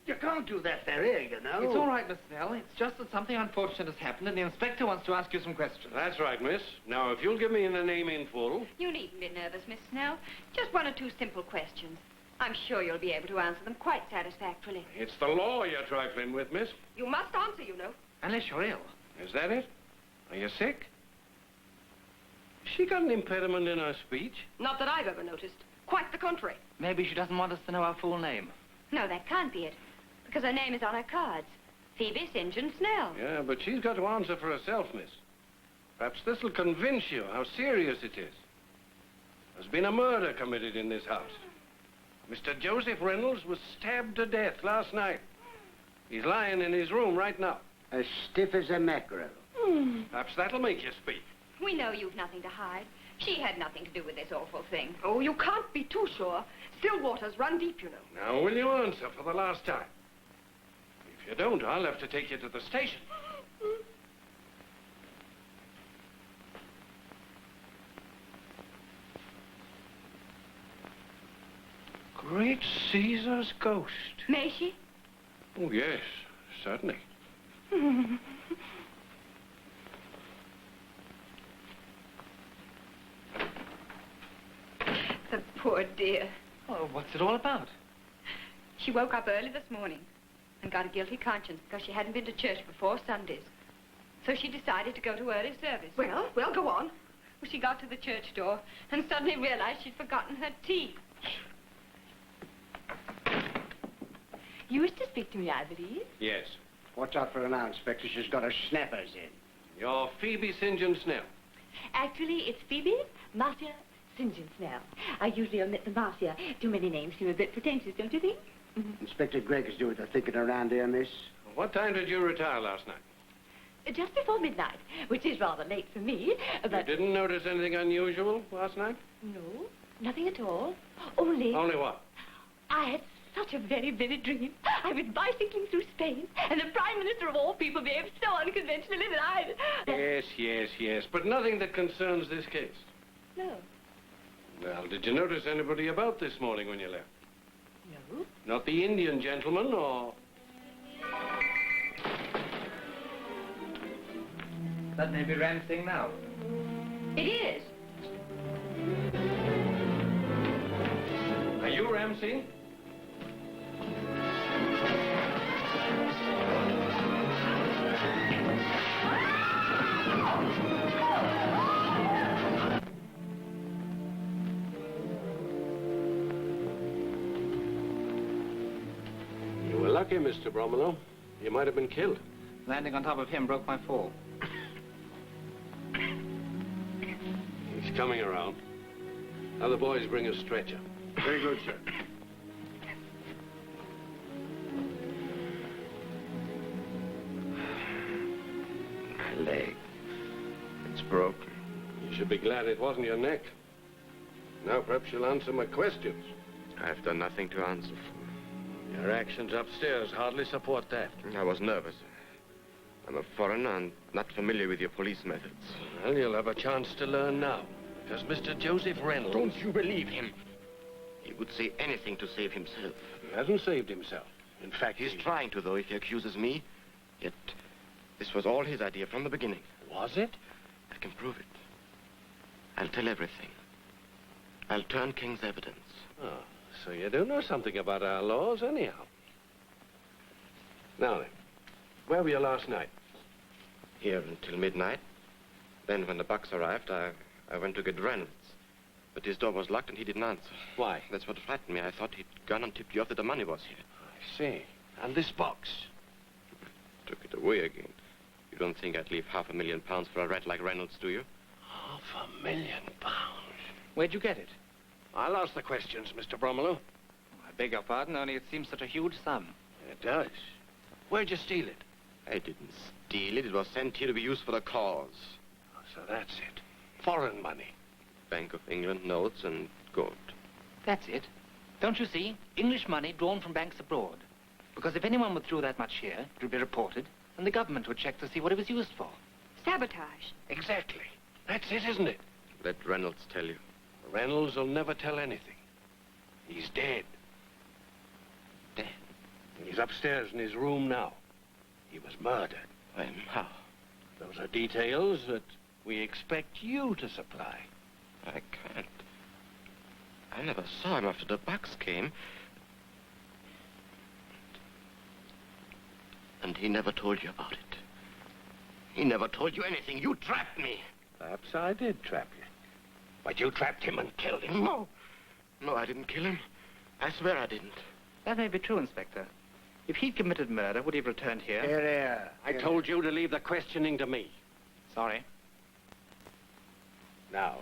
You can't do that there, you know. It's all right, Miss Snell. It's just that something unfortunate has happened, and the inspector wants to ask you some questions. That's right, miss. Now, if you'll give me the name in full. You needn't be nervous, Miss Snell. Just 1 or 2 simple questions. I'm sure you'll be able to answer them quite satisfactorily. It's the law you're trifling with, miss. You must answer, you know. Unless you're ill. Is that it? Are you sick? She got an impediment in her speech? Not that I've ever noticed. Quite the contrary. Maybe she doesn't want us to know her full name. No, that can't be it, because her name is on her cards. Phoebe St. John Snell. Yeah, but she's got to answer for herself, miss. Perhaps this will convince you how serious it is. There's been a murder committed in this house. Mr. Joseph Reynolds was stabbed to death last night. He's lying in his room right now. As stiff as a mackerel. Perhaps that'll make you speak. We know you've nothing to hide. She had nothing to do with this awful thing. Oh, you can't be too sure. Still waters run deep, you know. Now, will you answer for the last time? If you don't, I'll have to take you to the station. Great Caesar's ghost. May she? Oh, yes, certainly. The poor dear. Oh, what's it all about? She woke up early this morning and got a guilty conscience because she hadn't been to church for 4 Sundays. So she decided to go to early service. Well, go on. Well, she got to the church door and suddenly realized she'd forgotten her tea. You wish to speak to me, I believe. Yes. Watch out for her now, Inspector. She's got her snappers in. You're Phoebe St. John Snell. Actually, it's Phoebe Marcia St. John Snell. I usually omit the Marcia. Too many names seem a bit pretentious, don't you think? Inspector Gregg is doing the thinking around here, miss. What time did you retire last night? Just before midnight, which is rather late for me, but... You didn't notice anything unusual last night? No, nothing at all. Only... Only what? I had such a very vivid dream. I was bicycling through Spain, and the Prime Minister of all people behaved so unconventionally that I... Yes. But nothing that concerns this case. No. Well, did you notice anybody about this morning when you left? No. Not the Indian gentleman, or... That may be Ramsing now. It is. Are you Ramsey? You were lucky, Mr. Bromelo. You might have been killed. Landing on top of him broke my fall. He's coming around. Other boys bring a stretcher. Very good, sir. My leg. It's broken. You should be glad it wasn't your neck. Now perhaps you'll answer my questions. I've done nothing to answer for. Your actions upstairs hardly support that. I was nervous. I'm a foreigner and not familiar with your police methods. Well, you'll have a chance to learn now. Because Mr. Joseph Reynolds... Don't you believe him? He would say anything to save himself. He hasn't saved himself. In fact, He's trying to, though, if he accuses me. Yet, this was all his idea from the beginning. Was it? I can prove it. I'll tell everything. I'll turn King's evidence. Oh, so you do know something about our laws, anyhow. Now then, where were you last night? Here until midnight. Then, when the bucks arrived, I went to get Reynolds. But his door was locked and he didn't answer. Why? That's what frightened me. I thought he'd gone and tipped you off that the money was here. I see. And this box? Took it away again. You don't think I'd leave £500,000 for a rat like Reynolds, do you? £500,000. Where'd you get it? I'll ask the questions, Mr. Bromelo. I beg your pardon, only it seems such a huge sum. It does. Where'd you steal it? I didn't steal it. It was sent here to be used for the cause. Oh, so that's it. Foreign money. Bank of England notes and gold. That's it. Don't you see? English money drawn from banks abroad. Because if anyone withdrew that much here, it would be reported, and the government would check to see what it was used for. Sabotage. Exactly. That's it, isn't it? Let Reynolds tell you. Reynolds will never tell anything. He's dead. Dead? He's upstairs in his room now. He was murdered. When? How? Those are details that we expect you to supply. I can't. I never saw him after the bucks came. And he never told you about it. He never told you anything. You trapped me. Perhaps I did trap you. But you trapped him and killed him. No. No, I didn't kill him. I swear I didn't. That may be true, Inspector. If he'd committed murder, would he have returned here? Here. I told you to leave the questioning to me. Sorry. Now,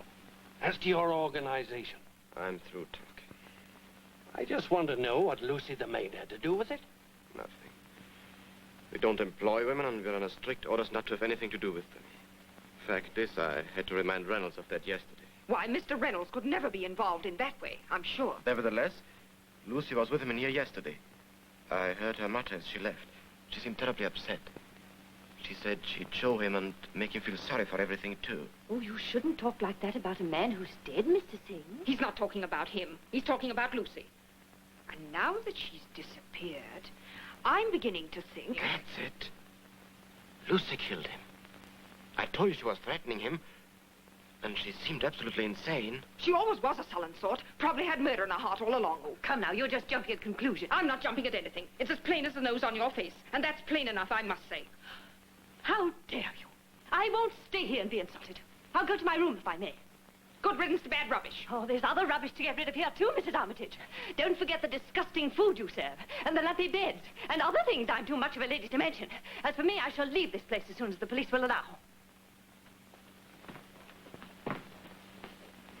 as to your organization, I'm through talking. I just want to know what Lucy the maid had to do with it. Nothing. We don't employ women, and we're under strict orders not to have anything to do with them. Fact is, I had to remind Reynolds of that yesterday. Why, Mr. Reynolds could never be involved in that way, I'm sure. Nevertheless, Lucy was with him in here yesterday. I heard her mutter as she left. She seemed terribly upset. She said she'd show him and make him feel sorry for everything, too. Oh, you shouldn't talk like that about a man who's dead, Mr. Singh. He's not talking about him. He's talking about Lucy. And now that she's disappeared, I'm beginning to think... That's it. Lucy killed him. I told you she was threatening him, and she seemed absolutely insane. She always was a sullen sort. Probably had murder in her heart all along. Oh, come now, you're just jumping at conclusions. I'm not jumping at anything. It's as plain as the nose on your face. And that's plain enough, I must say. How dare you? I won't stay here and be insulted. I'll go to my room if I may. Good riddance to bad rubbish. Oh, there's other rubbish to get rid of here, too, Mrs. Armitage. Don't forget the disgusting food you serve, and the lumpy beds, and other things I'm too much of a lady to mention. As for me, I shall leave this place as soon as the police will allow.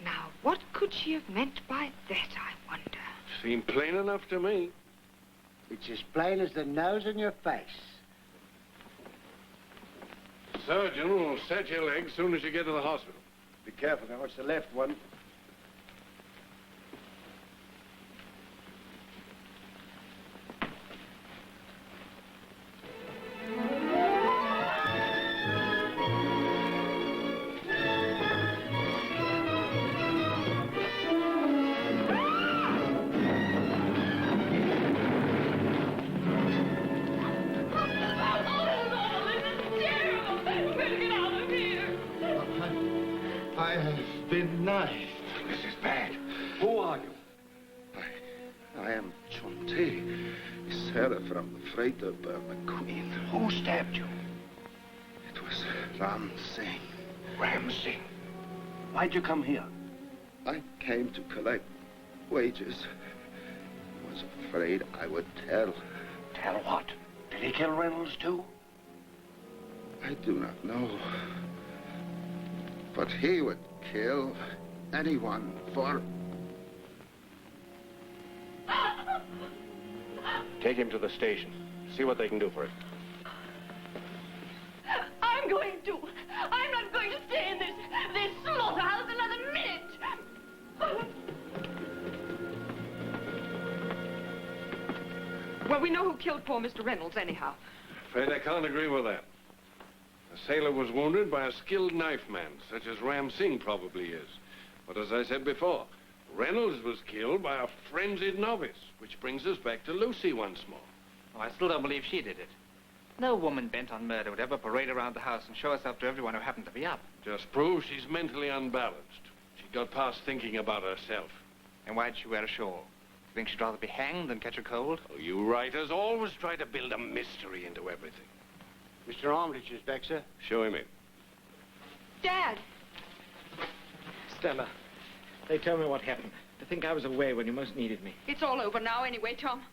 Now, what could she have meant by that, I wonder? Seemed plain enough to me. It's as plain as the nose on your face. Surgeon will set your leg as soon as you get to the hospital. Be careful now, it's the left one. I have been knifed. This is bad. Who are you? I am Chonte, Sarah from the freighter McQueen. Who stabbed you? It was Ram Singh. Ram Singh. Why'd you come here? I came to collect wages. I was afraid I would tell. Tell what? Did he kill Reynolds, too? I do not know. But he would kill anyone for... Take him to the station. See what they can do for it. I'm going to. I'm not going to stay in this slaughterhouse another minute. Well, we know who killed poor Mr. Reynolds, anyhow. Afraid I can't agree with that. The sailor was wounded by a skilled knife man, such as Ram Singh probably is. But as I said before, Reynolds was killed by a frenzied novice, which brings us back to Lucy once more. Oh, I still don't believe she did it. No woman bent on murder would ever parade around the house and show herself to everyone who happened to be up. Just proves she's mentally unbalanced. She got past thinking about herself. And why'd she wear a shawl? Think she'd rather be hanged than catch a cold? Oh, you writers always try to build a mystery into everything. Mr. Armitage is back, sir. Show him in. Dad! Stella, they told me what happened. To think I was away when you most needed me. It's all over now anyway, Tom.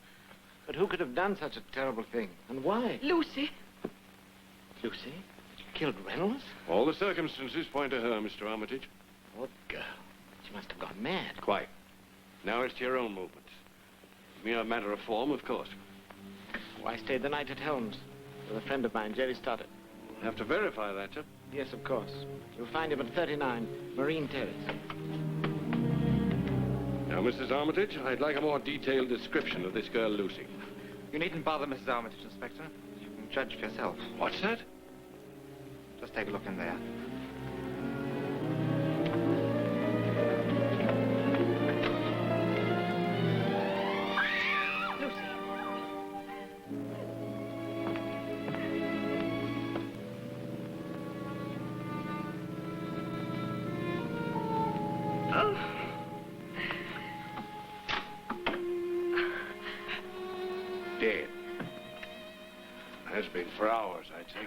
But who could have done such a terrible thing? And why? Lucy. Lucy? Killed Reynolds? All the circumstances point to her, Mr. Armitage. Poor girl. She must have gone mad. Quite. Now it's to your own movements. Mere matter of form, of course. Oh, I stayed the night at Helms with a friend of mine, Jerry Stoddard. Have to verify that, sir. Yes, of course. You'll find him at 39 Marine Terrace. Now, Mrs. Armitage, I'd like a more detailed description of this girl, Lucy. You needn't bother Mrs. Armitage, Inspector. You can judge for yourself. What's that? Just take a look in there. Dead. Has been for hours, I'd say.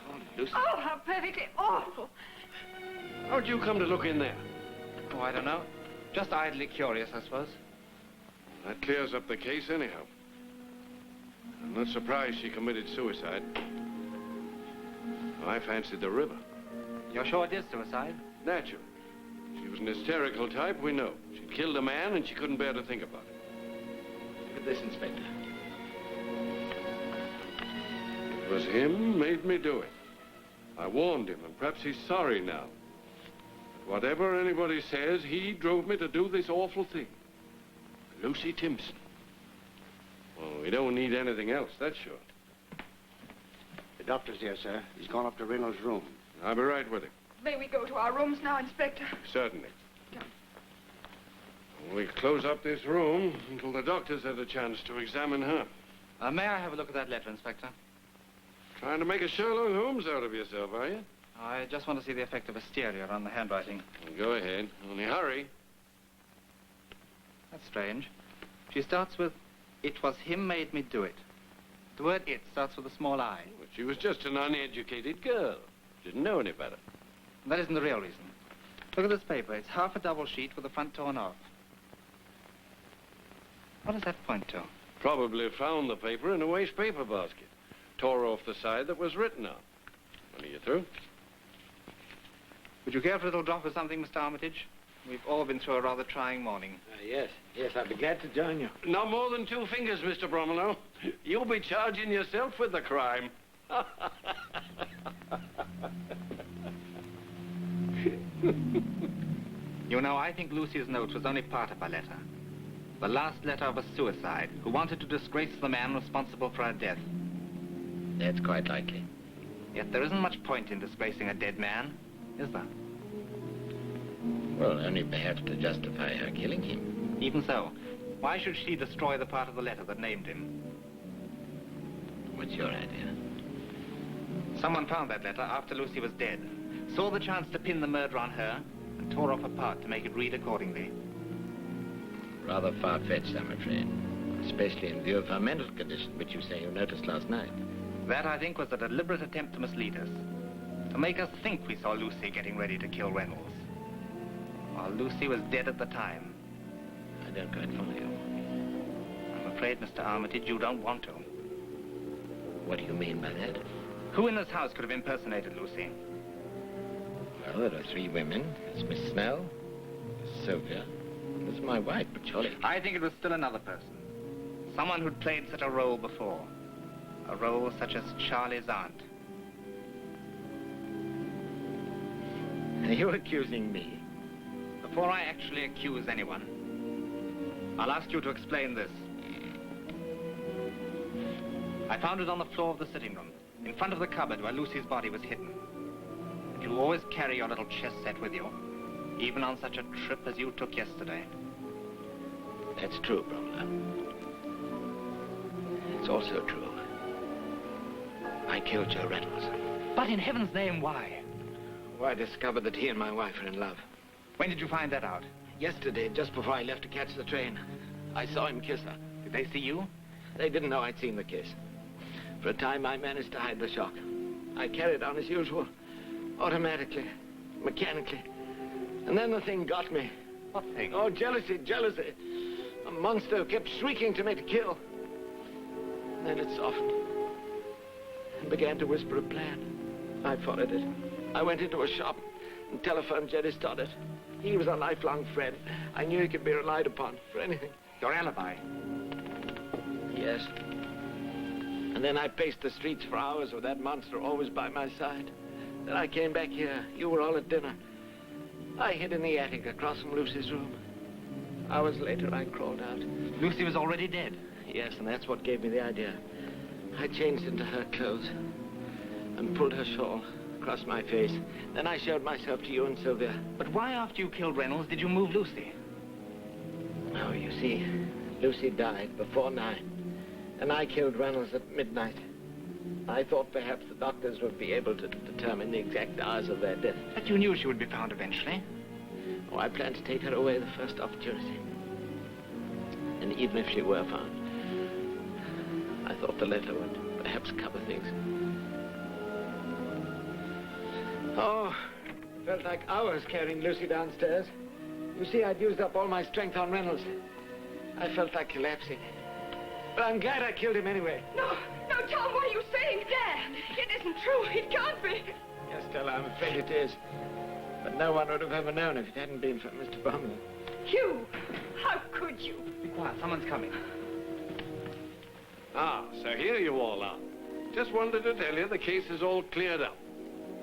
Oh, Lucy. Oh, how perfectly awful. How'd you come to look in there? Oh, I don't know. Just idly curious, I suppose. That clears up the case anyhow. I'm not surprised she committed suicide. I fancied the river. You're sure it is suicide? Naturally. She was an hysterical type, we know. She'd killed a man and she couldn't bear to think about it. Look at this, Inspector. It was him made me do it. I warned him, and perhaps he's sorry now. Whatever anybody says, he drove me to do this awful thing. Lucy Timpson. Well, we don't need anything else, that's sure. The doctor's here, sir. He's gone up to Reynolds' room. I'll be right with him. May we go to our rooms now, Inspector? Certainly. We close up this room until the doctor's had a chance to examine her. May I have a look at that letter, Inspector? Trying to make a Sherlock Holmes out of yourself, are you? I just want to see the effect of hysteria on the handwriting. Well, go ahead. Only hurry. That's strange. She starts with, "It was him made me do it." The word "it" starts with a small I. Well, she was just an uneducated girl. Didn't know any better. That isn't the real reason. Look at this paper. It's half a double sheet with the front torn off. What does that point to? Probably found the paper in a waste paper basket. Tore off the side that was written on. When are you through? Would you care for a little drop of something, Mr. Armitage? We've all been through a rather trying morning. Yes, I'd be glad to join you. Not more than 2 fingers, Mr. Bromelo. You'll be charging yourself with the crime. You know, I think Lucy's note was only part of her letter. The last letter of a suicide who wanted to disgrace the man responsible for her death. That's quite likely. Yet there isn't much point in disgracing a dead man, is there? Well, only perhaps to justify her killing him. Even so, why should she destroy the part of the letter that named him? What's your idea? Someone found that letter after Lucy was dead, saw the chance to pin the murder on her, and tore off a part to make it read accordingly. Rather far-fetched, I'm afraid. Especially in view of her mental condition, which you say you noticed last night. That, I think, was a deliberate attempt to mislead us. To make us think we saw Lucy getting ready to kill Reynolds. While Lucy was dead at the time. I don't quite follow you. I'm afraid, Mr. Armitage, you don't want to. What do you mean by that? Who in this house could have impersonated Lucy? Well, there are 3 women. There's Miss Snell, Miss Sylvia, and there's my wife, but surely... I think it was still another person. Someone who'd played such a role before. A role such as Charlie's aunt. Are you accusing me? Before I actually accuse anyone, I'll ask you to explain this. I found it on the floor of the sitting room, in front of the cupboard where Lucy's body was hidden. And you always carry your little chess set with you, even on such a trip as you took yesterday. That's true, Bromler. It's also true. I killed Joe Reynolds. But in heaven's name, why? Well, I discovered that he and my wife are in love. When did you find that out? Yesterday, just before I left to catch the train. I saw him kiss her. Did they see you? They didn't know I'd seen the kiss. For a time, I managed to hide the shock. I carried on as usual, automatically, mechanically. And then the thing got me. What thing? Oh, jealousy, jealousy. A monster who kept shrieking to me to kill. And then it softened and began to whisper a plan. I followed it. I went into a shop and telephoned Jerry Stoddard. He was a lifelong friend. I knew he could be relied upon for anything. Your alibi? Yes. And then I paced the streets for hours with that monster always by my side. Then I came back here. You were all at dinner. I hid in the attic across from Lucy's room. Hours later, I crawled out. Lucy was already dead? Yes, and that's what gave me the idea. I changed into her clothes and pulled her shawl across my face. Then I showed myself to you and Sylvia. But why, after you killed Reynolds, did you move Lucy? Oh, you see, Lucy died before 9. And I killed Reynolds at midnight. I thought perhaps the doctors would be able to determine the exact hours of their death. But you knew she would be found eventually. Oh, I planned to take her away the first opportunity. And even if she were found, I thought the letter would perhaps cover things. Oh, it felt like hours carrying Lucy downstairs. You see, I'd used up all my strength on Reynolds. I felt like collapsing. But I'm glad I killed him anyway. No, Tom, what are you saying? Dad, it isn't true. It can't be. Yes, Stella, I'm afraid it is. But no one would have ever known if it hadn't been for Mr. Bromley. You? How could you? Be quiet, someone's coming. Ah, so here you all are. Just wanted to tell you the case is all cleared up.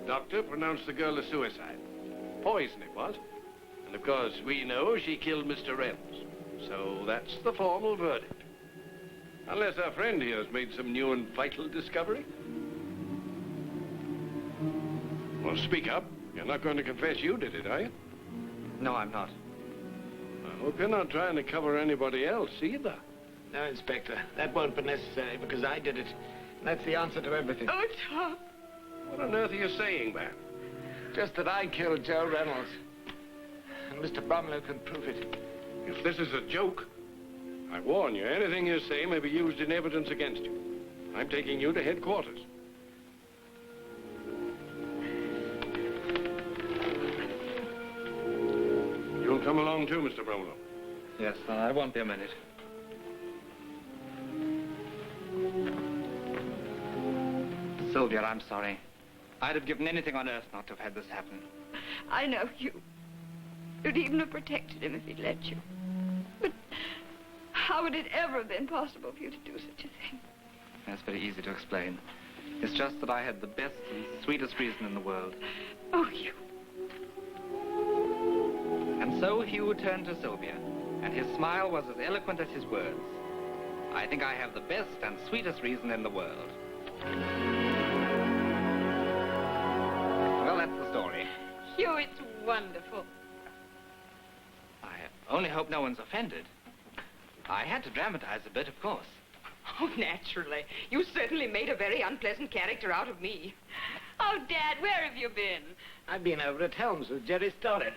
Doctor pronounced the girl a suicide. Poison it was. And of course, we know she killed Mr. Reynolds. So that's the formal verdict. Unless our friend here has made some new and vital discovery. Well, speak up. You're not going to confess you did it, are you? No, I'm not. I hope you're not trying to cover anybody else either. No, Inspector. That won't be necessary because I did it. And that's the answer to everything. Oh, Tom. What on earth are you saying, man? Just that I killed Joe Reynolds. And Mr. Bromlow can prove it. If this is a joke, I warn you, anything you say may be used in evidence against you. I'm taking you to headquarters. You'll come along too, Mr. Bromlow. Yes, I won't be a minute. Sylvia, I'm sorry. I'd have given anything on earth not to have had this happen. I know you'd even have protected him if he'd let you. But how would it ever have been possible for you to do such a thing? That's very easy to explain. It's just that I had the best and sweetest reason in the world. Oh, Hugh. And so Hugh turned to Sylvia, and his smile was as eloquent as his words. I think I have the best and sweetest reason in the world. Well, that's the story. Hugh, it's wonderful. I only hope no one's offended. I had to dramatize a bit, of course. Oh, naturally. You certainly made a very unpleasant character out of me. Oh, Dad, where have you been? I've been over at Helms with Jerry Stoddard.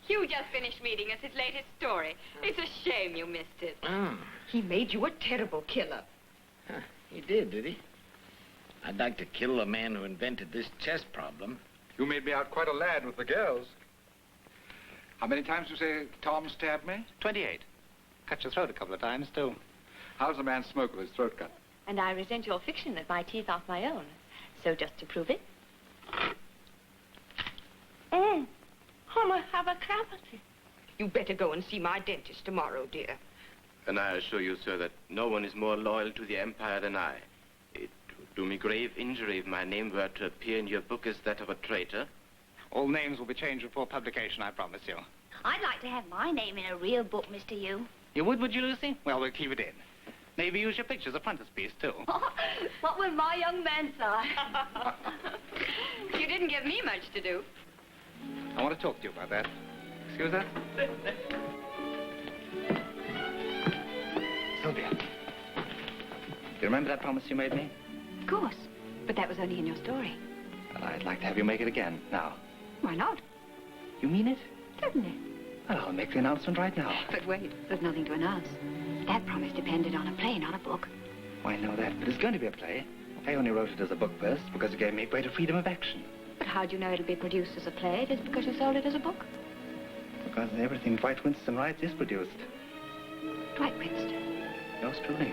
Hugh just finished reading us his latest story. It's a shame you missed it. Oh. He made you a terrible killer. Huh, he did he? I'd like to kill the man who invented this chess problem. You made me out quite a lad with the girls. How many times did you say Tom stabbed me? 28. Cut your throat a couple of times, too. How's a man smoke with his throat cut? And I resent your fiction that my teeth aren't my own. So just to prove it. I have a cavity. You better go and see my dentist tomorrow, dear. And I assure you, sir, that no one is more loyal to the Empire than I. It would do me grave injury if my name were to appear in your book as that of a traitor. All names will be changed before publication, I promise you. I'd like to have my name in a real book, Mr. Yu. You would you, Lucy? Well, we'll keep it in. Maybe use your picture as a frontispiece, too. What will my young man say? You didn't give me much to do. I want to talk to you about that. Excuse us? Sylvia. Do you remember that promise you made me? Of course. But that was only in your story. Well, I'd like to have you make it again, now. Why not? You mean it? Certainly. Well, I'll make the announcement right now. But wait, there's nothing to announce. That promise depended on a play, not a book. Well, I know that, but it's going to be a play. I only wrote it as a book first because it gave me greater freedom of action. But how do you know it'll be produced as a play just because you sold it as a book? Because everything Dwight Winston writes is produced. Dwight Winston? Yours truly.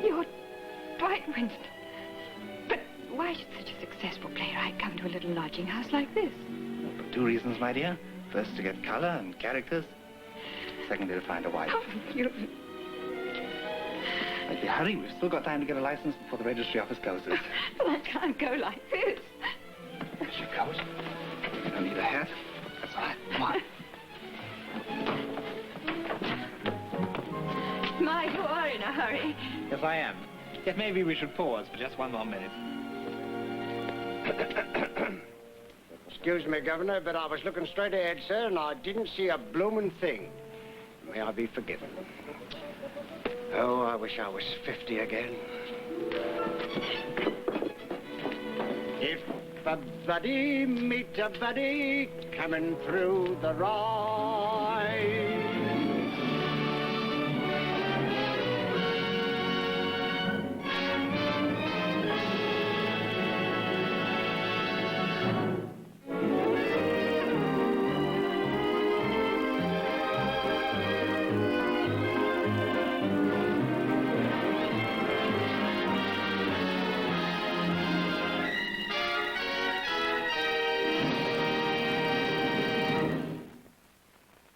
You're Dwight Winston? But why should such a successful playwright come to a little lodging house like this? Well, for 2 reasons, my dear. First, to get color and characters. Secondly, to find a wife. Oh, you... But hurry, we've still got time to get a license before the registry office closes. Well, I can't go like this. Here's your coat. You don't need a hat. That's all right. Come on. My, you are in a hurry. Yes, I am. Yet maybe we should pause for just 1 more minute. Excuse me, Governor, but I was looking straight ahead, sir, and I didn't see a blooming thing. May I be forgiven. Oh, I wish I was 50 again. If a buddy meet a buddy coming through the road,